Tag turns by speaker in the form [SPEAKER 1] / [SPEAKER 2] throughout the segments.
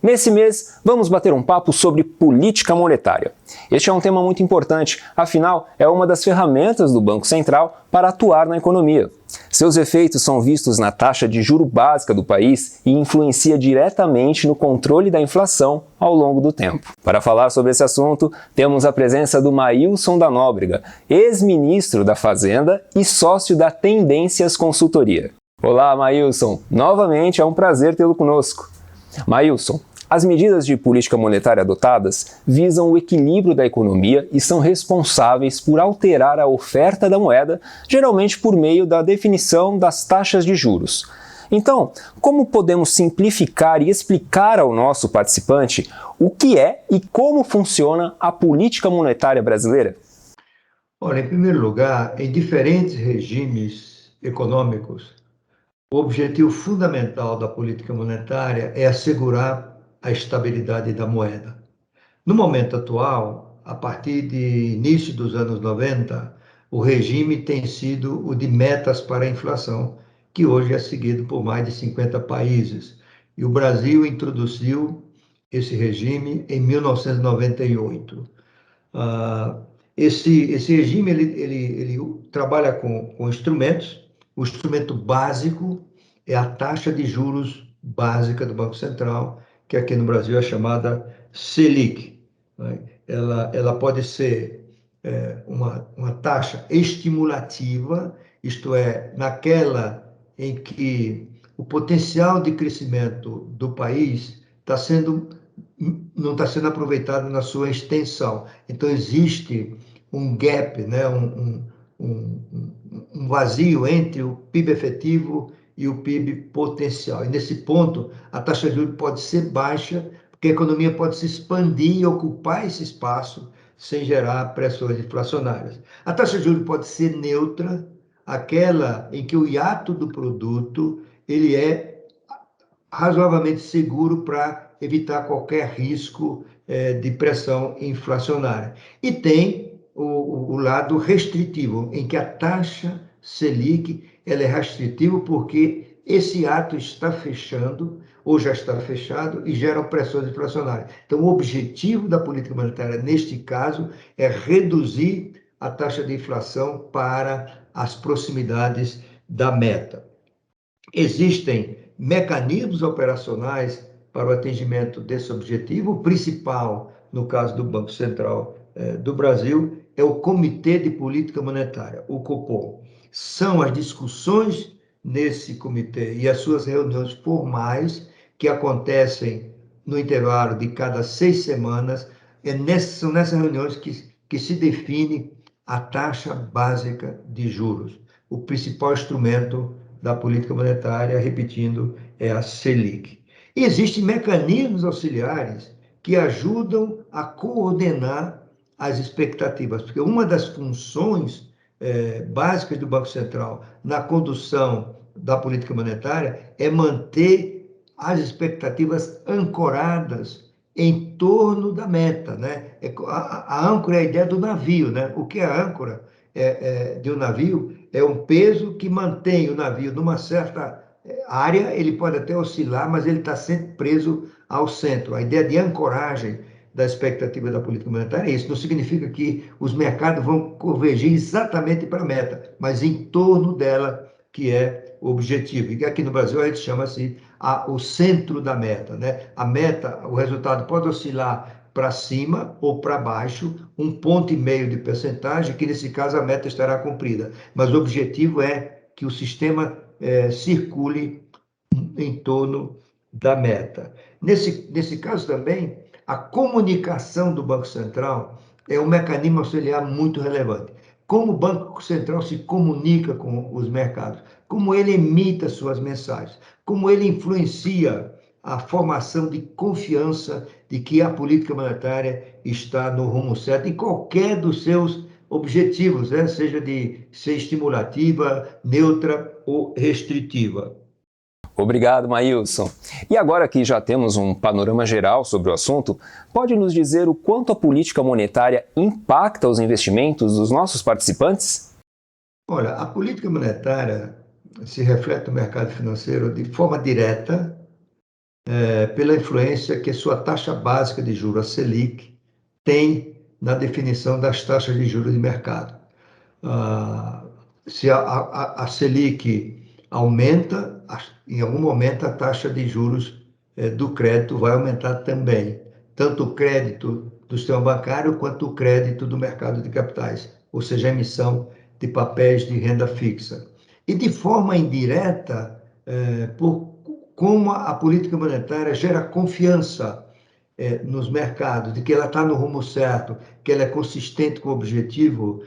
[SPEAKER 1] Nesse mês, vamos bater um papo sobre política monetária. Este é um tema muito importante, afinal, é uma das ferramentas do Banco Central para atuar na economia. Seus efeitos são vistos na taxa de juro básica do país e influencia diretamente no controle da inflação ao longo do tempo. Para falar sobre esse assunto, temos a presença do Maílson da Nóbrega, ex-ministro da Fazenda e sócio da Tendências Consultoria. Olá, Maílson! Novamente é um prazer tê-lo conosco. Maílson, as medidas de política monetária adotadas visam o equilíbrio da economia e são responsáveis por alterar a oferta da moeda, geralmente por meio da definição das taxas de juros. Então, como podemos simplificar e explicar ao nosso participante o que é e como funciona a política monetária brasileira?
[SPEAKER 2] Olha, em primeiro lugar, em diferentes regimes econômicos, o objetivo fundamental da política monetária é assegurar a estabilidade da moeda. No momento atual, a partir de início dos anos 90, o regime tem sido o de metas para a inflação, que hoje é seguido por mais de 50 países. E o Brasil introduziu esse regime em 1998. Esse regime ele trabalha com instrumentos. O instrumento básico é a taxa de juros básica do Banco Central, que aqui no Brasil é chamada Selic. Né? Ela pode ser uma taxa estimulativa, isto é, naquela em que o potencial de crescimento do país não está sendo aproveitado na sua extensão. Então, existe um gap, né? um vazio entre o PIB efetivo e o PIB potencial. E nesse ponto, a taxa de juros pode ser baixa, porque a economia pode se expandir e ocupar esse espaço sem gerar pressões inflacionárias. A taxa de juros pode ser neutra, aquela em que o hiato do produto ele é razoavelmente seguro para evitar qualquer risco de pressão inflacionária. E tem o lado restritivo, em que a taxa Selic ela é restritiva porque esse ato está fechando ou já está fechado e gera pressões inflacionárias. Então, o objetivo da política monetária, neste caso, é reduzir a taxa de inflação para as proximidades da meta. Existem mecanismos operacionais para o atingimento desse objetivo. O principal, no caso do Banco Central do Brasil, é o Comitê de Política Monetária, o Copom. São as discussões nesse comitê e as suas reuniões formais que acontecem no intervalo de cada 6 semanas. São nessas reuniões que se define a taxa básica de juros, o principal instrumento da política monetária, repetindo, é a Selic. E existem mecanismos auxiliares que ajudam a coordenar as expectativas, porque uma das funções básicas do Banco Central na condução da política monetária é manter as expectativas ancoradas em torno da meta, né? A âncora é a ideia do navio, né? O que é a âncora de um navio? É um peso que mantém o navio numa certa área, ele pode até oscilar, mas ele está sempre preso ao centro. A ideia de ancoragem da expectativa da política monetária é isso. Não significa que os mercados vão convergir exatamente para a meta, mas em torno dela, que é o objetivo. E aqui no Brasil a gente chama assim o centro da meta, né? A meta, o resultado pode oscilar para cima ou para baixo, 1,5 ponto de percentagem, que nesse caso a meta estará cumprida. Mas o objetivo é que o sistema circule em torno da meta. Nesse caso também, a comunicação do Banco Central é um mecanismo auxiliar muito relevante. Como o Banco Central se comunica com os mercados, como ele emite suas mensagens, como ele influencia a formação de confiança de que a política monetária está no rumo certo em qualquer dos seus objetivos, né? Seja de ser estimulativa, neutra ou restritiva.
[SPEAKER 1] Obrigado, Maílson. E agora que já temos um panorama geral sobre o assunto, pode nos dizer o quanto a política monetária impacta os investimentos dos nossos participantes?
[SPEAKER 2] Olha, a política monetária se reflete no mercado financeiro de forma direta pela influência que sua taxa básica de juros, a Selic, tem na definição das taxas de juros de mercado. Se a Selic aumenta, em algum momento a taxa de juros do crédito vai aumentar também, tanto o crédito do sistema bancário quanto o crédito do mercado de capitais, ou seja, a emissão de papéis de renda fixa. E de forma indireta, como a política monetária gera confiança nos mercados, de que ela está no rumo certo, que ela é consistente com o objetivo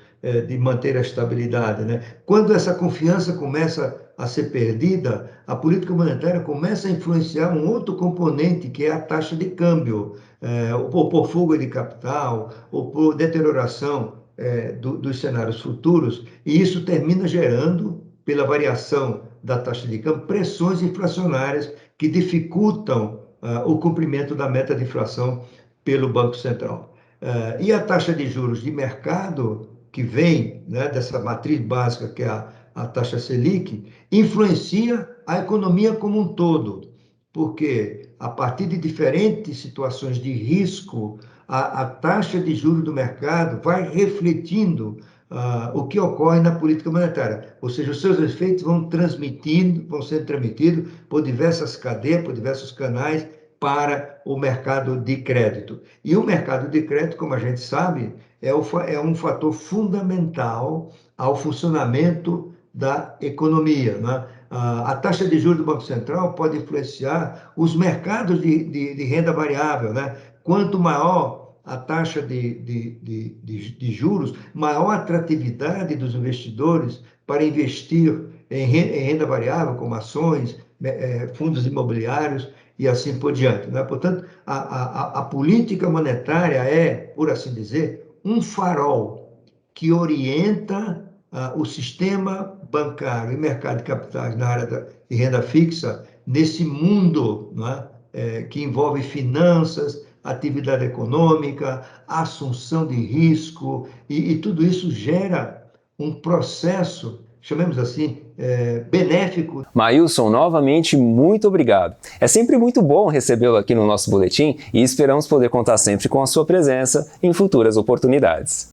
[SPEAKER 2] de manter a estabilidade, né? Quando essa confiança começa a ser perdida, a política monetária começa a influenciar um outro componente, que é a taxa de câmbio, ou por fuga de capital, ou por deterioração dos cenários futuros, e isso termina gerando, pela variação da taxa de câmbio, pressões inflacionárias que dificultam o cumprimento da meta de inflação pelo Banco Central. E a taxa de juros de mercado, que vem, né, dessa matriz básica, que é a taxa Selic, influencia a economia como um todo, porque a partir de diferentes situações de risco, a taxa de juros do mercado vai refletindo o que ocorre na política monetária, ou seja, os seus efeitos vão sendo transmitidos por diversas cadeias, por diversos canais para o mercado de crédito. E o mercado de crédito, como a gente sabe, é um fator fundamental ao funcionamento da economia, né? A taxa de juros do Banco Central pode influenciar os mercados de renda variável, né? Quanto maior a taxa de juros, maior a atratividade dos investidores para investir em renda variável, como ações, fundos imobiliários e assim por diante, né? Portanto, a política monetária é, por assim dizer, um farol que orienta o sistema bancário e mercado de capitais na área de renda fixa, nesse mundo, né, que envolve finanças, atividade econômica, assunção de risco, e tudo isso gera um processo, chamemos assim, benéfico.
[SPEAKER 1] Maílson, novamente, muito obrigado. É sempre muito bom recebê-lo aqui no nosso boletim e esperamos poder contar sempre com a sua presença em futuras oportunidades.